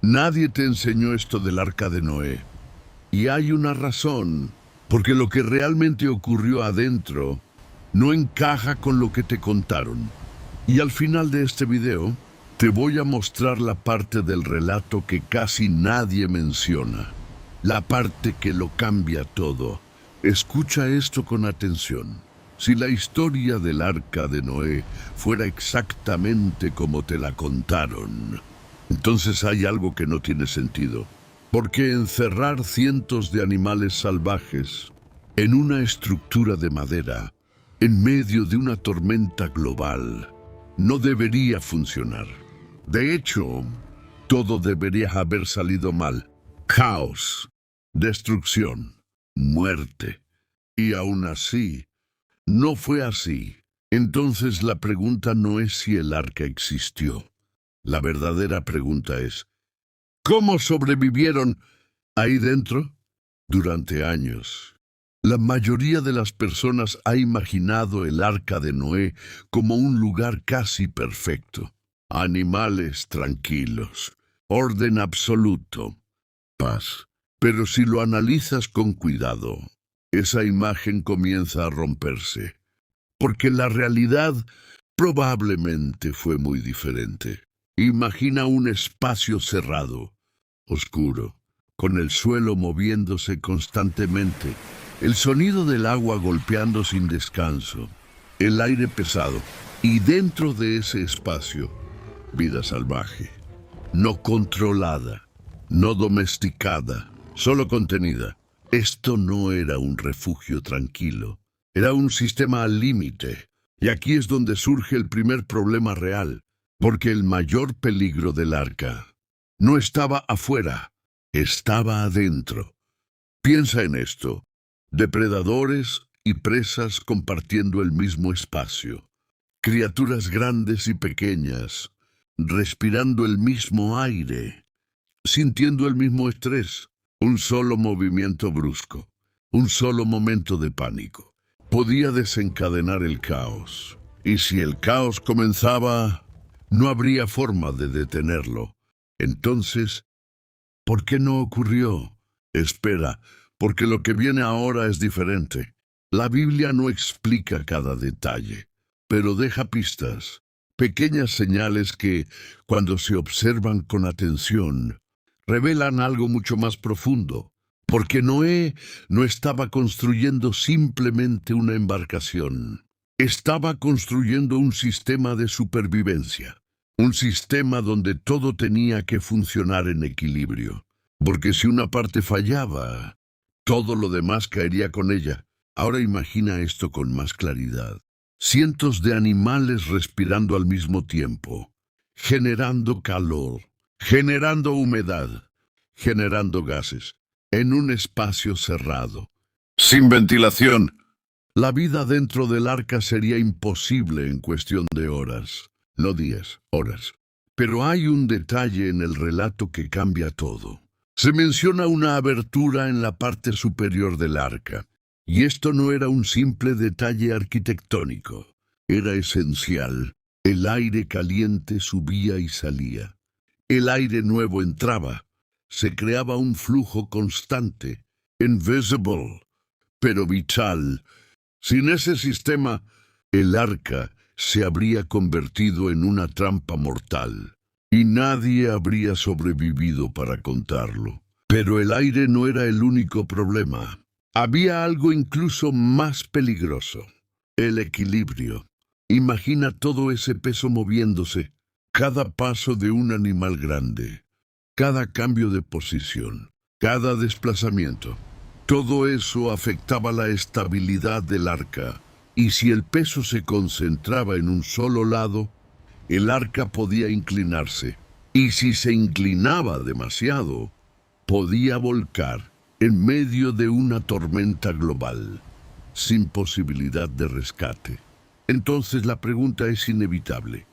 Nadie te enseñó esto del arca de Noé. Y hay una razón, porque lo que realmente ocurrió adentro no encaja con lo que te contaron. Y al final de este video, te voy a mostrar la parte del relato que casi nadie menciona. La parte que lo cambia todo. Escucha esto con atención. Si la historia del arca de Noé fuera exactamente como te la contaron, entonces hay algo que no tiene sentido. Porque encerrar cientos de animales salvajes en una estructura de madera, en medio de una tormenta global, no debería funcionar. De hecho, todo debería haber salido mal. Caos, destrucción, muerte. Y aún así, no fue así. Entonces la pregunta no es si el arca existió. La verdadera pregunta es, ¿cómo sobrevivieron ahí dentro? Durante años, la mayoría de las personas ha imaginado el arca de Noé como un lugar casi perfecto. Animales tranquilos, orden absoluto, paz. Pero si lo analizas con cuidado, esa imagen comienza a romperse, porque la realidad probablemente fue muy diferente. Imagina un espacio cerrado, oscuro, con el suelo moviéndose constantemente, el sonido del agua golpeando sin descanso, el aire pesado, y dentro de ese espacio, vida salvaje, no controlada, no domesticada, solo contenida. Esto no era un refugio tranquilo, era un sistema al límite. Y aquí es donde surge el primer problema real, porque el mayor peligro del arca no estaba afuera, estaba adentro. Piensa en esto, depredadores y presas compartiendo el mismo espacio, criaturas grandes y pequeñas, respirando el mismo aire, sintiendo el mismo estrés, un solo movimiento brusco, un solo momento de pánico. Podía desencadenar el caos. Y si el caos comenzaba, no habría forma de detenerlo. Entonces, ¿por qué no ocurrió? Espera, porque lo que viene ahora es diferente. La Biblia no explica cada detalle, pero deja pistas, pequeñas señales que, cuando se observan con atención, revelan algo mucho más profundo. Porque Noé no estaba construyendo simplemente una embarcación. Estaba construyendo un sistema de supervivencia. Un sistema donde todo tenía que funcionar en equilibrio. Porque si una parte fallaba, todo lo demás caería con ella. Ahora imagina esto con más claridad. Cientos de animales respirando al mismo tiempo, generando calor, generando humedad, generando gases, en un espacio cerrado, sin ventilación. La vida dentro del arca sería imposible en cuestión de horas, no días, horas. Pero hay un detalle en el relato que cambia todo. Se menciona una abertura en la parte superior del arca, y esto no era un simple detalle arquitectónico, era esencial. El aire caliente subía y salía. El aire nuevo entraba. Se creaba un flujo constante, invisible, pero vital. Sin ese sistema, el arca se habría convertido en una trampa mortal, y nadie habría sobrevivido para contarlo. Pero el aire no era el único problema. Había algo incluso más peligroso: el equilibrio. Imagina todo ese peso moviéndose, cada paso de un animal grande, cada cambio de posición, cada desplazamiento. Todo eso afectaba la estabilidad del arca, y si el peso se concentraba en un solo lado, el arca podía inclinarse, y si se inclinaba demasiado, podía volcar en medio de una tormenta global, sin posibilidad de rescate. Entonces la pregunta es inevitable: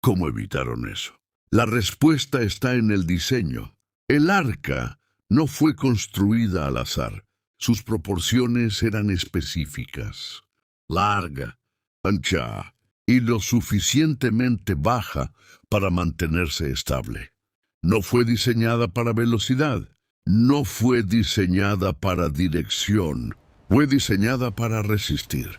¿cómo evitaron eso? La respuesta está en el diseño. El arca no fue construida al azar. Sus proporciones eran específicas: larga, ancha y lo suficientemente baja para mantenerse estable. No fue diseñada para velocidad. No fue diseñada para dirección. Fue diseñada para resistir,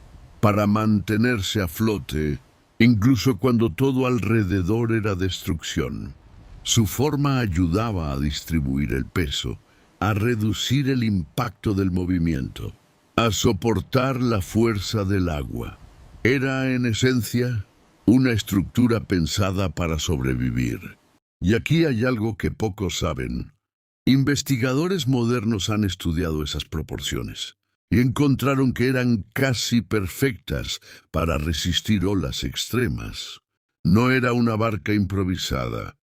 para mantenerse a flote, incluso cuando todo alrededor era destrucción. Su forma ayudaba a distribuir el peso, a reducir el impacto del movimiento, a soportar la fuerza del agua. Era, en esencia, una estructura pensada para sobrevivir. Y aquí hay algo que pocos saben. Investigadores modernos han estudiado esas proporciones y encontraron que eran casi perfectas para resistir olas extremas. No era una barca improvisada,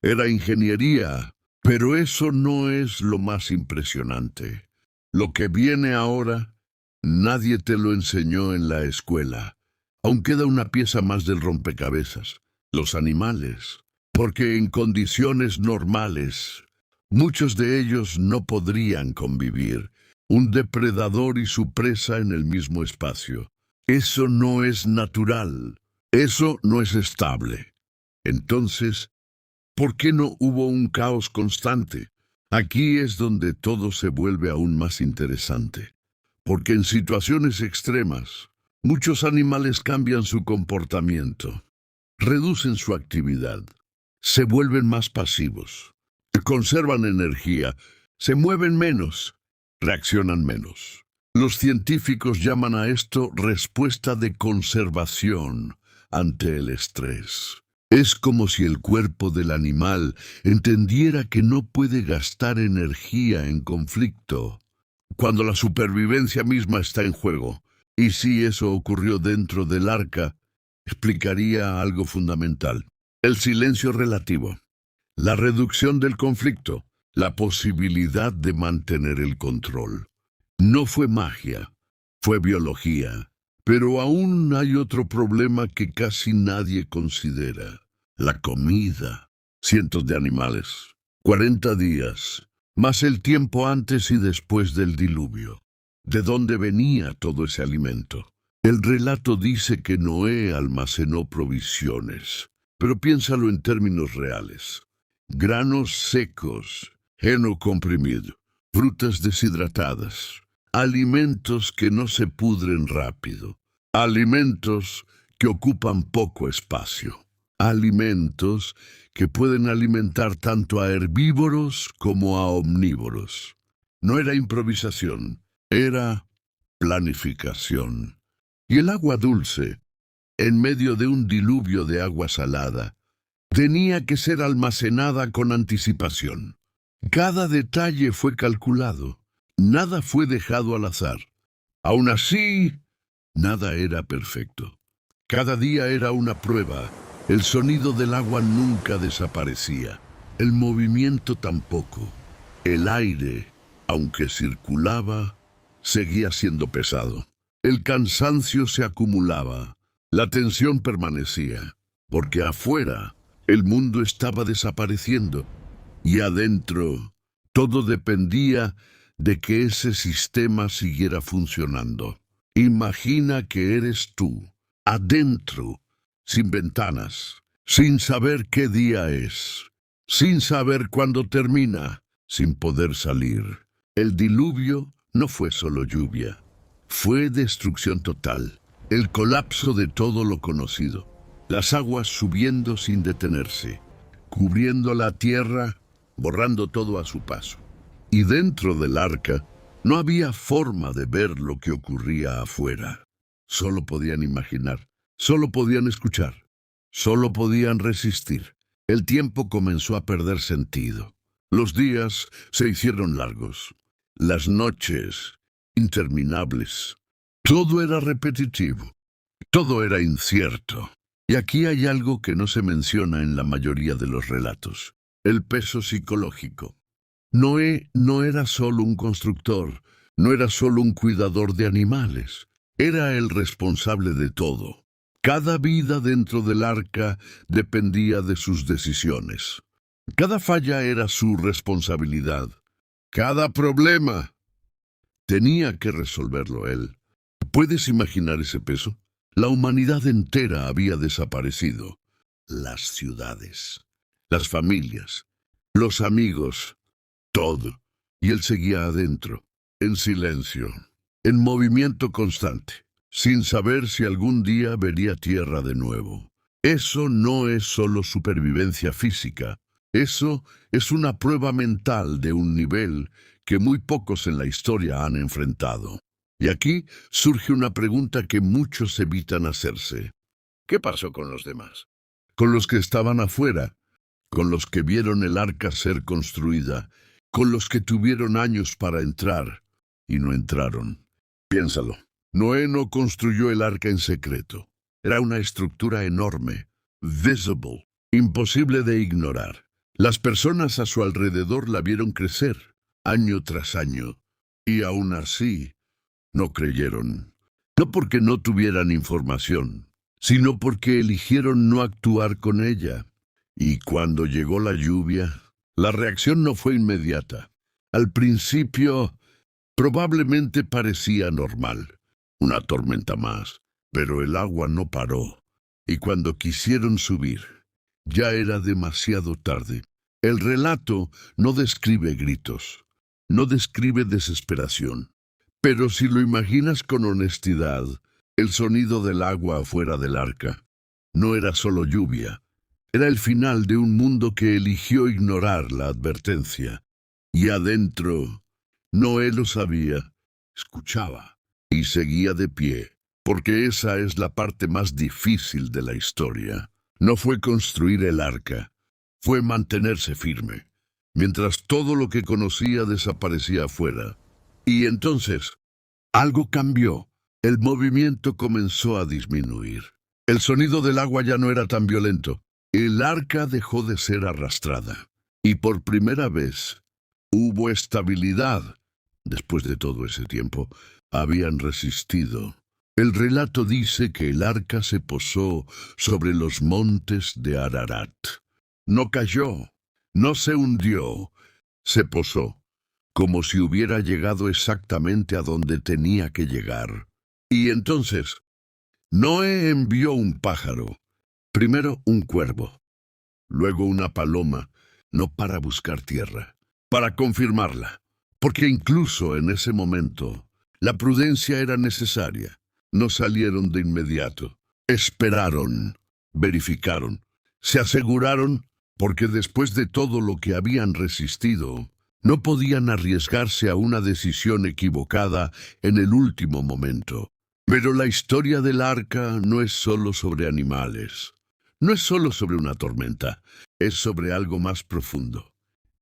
era ingeniería, pero eso no es lo más impresionante. Lo que viene ahora, nadie te lo enseñó en la escuela. Aún queda una pieza más del rompecabezas: los animales. Porque en condiciones normales, muchos de ellos no podrían convivir. Un depredador y su presa en el mismo espacio. Eso no es natural. Eso no es estable. Entonces, ¿por qué no hubo un caos constante? Aquí es donde todo se vuelve aún más interesante. Porque en situaciones extremas, muchos animales cambian su comportamiento, reducen su actividad, se vuelven más pasivos, conservan energía, se mueven menos, reaccionan menos. Los científicos llaman a esto respuesta de conservación ante el estrés. Es como si el cuerpo del animal entendiera que no puede gastar energía en conflicto, cuando la supervivencia misma está en juego. Y si eso ocurrió dentro del arca, explicaría algo fundamental: el silencio relativo, la reducción del conflicto, la posibilidad de mantener el control. No fue magia, fue biología. Pero aún hay otro problema que casi nadie considera: la comida. Cientos de animales, 40 días, más el tiempo antes y después del diluvio. ¿De dónde venía todo ese alimento? El relato dice que Noé almacenó provisiones, pero piénsalo en términos reales: granos secos, heno comprimido, frutas deshidratadas, alimentos que no se pudren rápido, alimentos que ocupan poco espacio, alimentos que pueden alimentar tanto a herbívoros como a omnívoros. No era improvisación, era planificación. Y el agua dulce, en medio de un diluvio de agua salada, tenía que ser almacenada con anticipación. Cada detalle fue calculado, nada fue dejado al azar. Aún así, nada era perfecto. Cada día era una prueba. El sonido del agua nunca desaparecía, el movimiento tampoco. El aire, aunque circulaba, seguía siendo pesado. El cansancio se acumulaba, la tensión permanecía, porque afuera el mundo estaba desapareciendo y adentro todo dependía de que ese sistema siguiera funcionando. Imagina que eres tú, adentro, sin ventanas, sin saber qué día es, sin saber cuándo termina, sin poder salir. El diluvio no fue solo lluvia, fue destrucción total, el colapso de todo lo conocido. Las aguas subiendo sin detenerse, cubriendo la tierra, borrando todo a su paso. Y dentro del arca no había forma de ver lo que ocurría afuera. Solo podían imaginar, solo podían escuchar, solo podían resistir. El tiempo comenzó a perder sentido. Los días se hicieron largos, las noches interminables. Todo era repetitivo, todo era incierto. Y aquí hay algo que no se menciona en la mayoría de los relatos: el peso psicológico. Noé no era solo un constructor, no era solo un cuidador de animales, era el responsable de todo. Cada vida dentro del arca dependía de sus decisiones. Cada falla era su responsabilidad. Cada problema tenía que resolverlo él. ¿Puedes imaginar ese peso? La humanidad entera había desaparecido. Las ciudades, las familias, los amigos, todo. Y él seguía adentro, en silencio, en movimiento constante, sin saber si algún día vería tierra de nuevo. Eso no es solo supervivencia física, eso es una prueba mental de un nivel que muy pocos en la historia han enfrentado. Y aquí surge una pregunta que muchos evitan hacerse. ¿Qué pasó con los demás? Con los que estaban afuera, con los que vieron el arca ser construida, con los que tuvieron años para entrar y no entraron. Piénsalo. Noé no construyó el arca en secreto. Era una estructura enorme, visible, imposible de ignorar. Las personas a su alrededor la vieron crecer, año tras año, y aún así no creyeron. No porque no tuvieran información, sino porque eligieron no actuar con ella. Y cuando llegó la lluvia, la reacción no fue inmediata. Al principio, probablemente parecía normal, una tormenta más, pero el agua no paró. Y cuando quisieron subir, ya era demasiado tarde. El relato no describe gritos, no describe desesperación. Pero si lo imaginas con honestidad, el sonido del agua afuera del arca no era solo lluvia, era el final de un mundo que eligió ignorar la advertencia. Y adentro, Noé lo sabía, escuchaba y seguía de pie, porque esa es la parte más difícil de la historia. No fue construir el arca, fue mantenerse firme, mientras todo lo que conocía desaparecía afuera. Y entonces, algo cambió. El movimiento comenzó a disminuir. El sonido del agua ya no era tan violento. El arca dejó de ser arrastrada. Y por primera vez hubo estabilidad. Después de todo ese tiempo, habían resistido. El relato dice que el arca se posó sobre los montes de Ararat. No cayó, no se hundió, se posó, como si hubiera llegado exactamente a donde tenía que llegar. Y entonces, Noé envió un pájaro, primero un cuervo, luego una paloma, no para buscar tierra, para confirmarla, porque incluso en ese momento, la prudencia era necesaria. No salieron de inmediato, esperaron, verificaron, se aseguraron, porque después de todo lo que habían resistido, no podían arriesgarse a una decisión equivocada en el último momento. Pero la historia del arca no es solo sobre animales, no es solo sobre una tormenta, es sobre algo más profundo.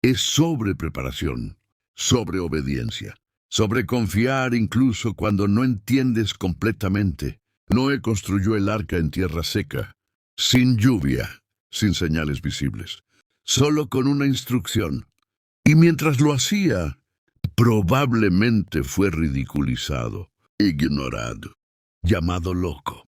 Es sobre preparación, sobre obediencia, sobre confiar incluso cuando no entiendes completamente. Noé construyó el arca en tierra seca, sin lluvia, sin señales visibles, solo con una instrucción. Y mientras lo hacía, probablemente fue ridiculizado, ignorado, llamado loco.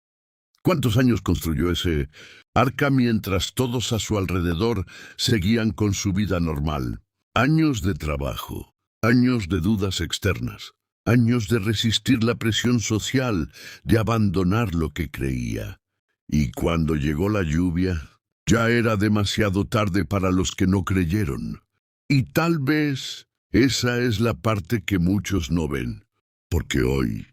¿Cuántos años construyó ese arca mientras todos a su alrededor seguían con su vida normal? Años de trabajo, años de dudas externas, años de resistir la presión social, de abandonar lo que creía. Y cuando llegó la lluvia, ya era demasiado tarde para los que no creyeron. Y tal vez esa es la parte que muchos no ven, porque hoy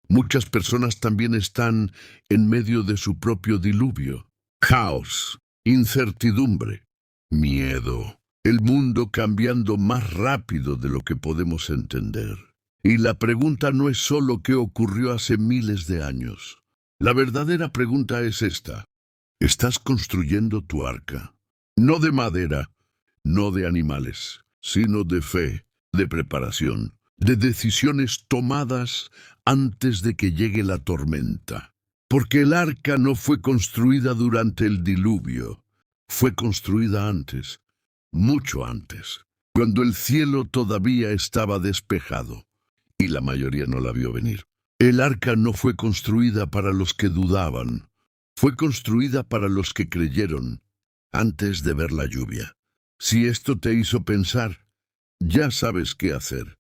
muchas personas también están en medio de su propio diluvio. Caos, incertidumbre, miedo, el mundo cambiando más rápido de lo que podemos entender. Y la pregunta no es solo qué ocurrió hace miles de años. La verdadera pregunta es esta: ¿estás construyendo tu arca? No de madera, no de animales, sino de fe, de preparación, de decisiones tomadas antes de que llegue la tormenta. Porque el arca no fue construida durante el diluvio, fue construida antes, mucho antes, cuando el cielo todavía estaba despejado, y la mayoría no la vio venir. El arca no fue construida para los que dudaban, fue construida para los que creyeron, antes de ver la lluvia. Si esto te hizo pensar, ya sabes qué hacer.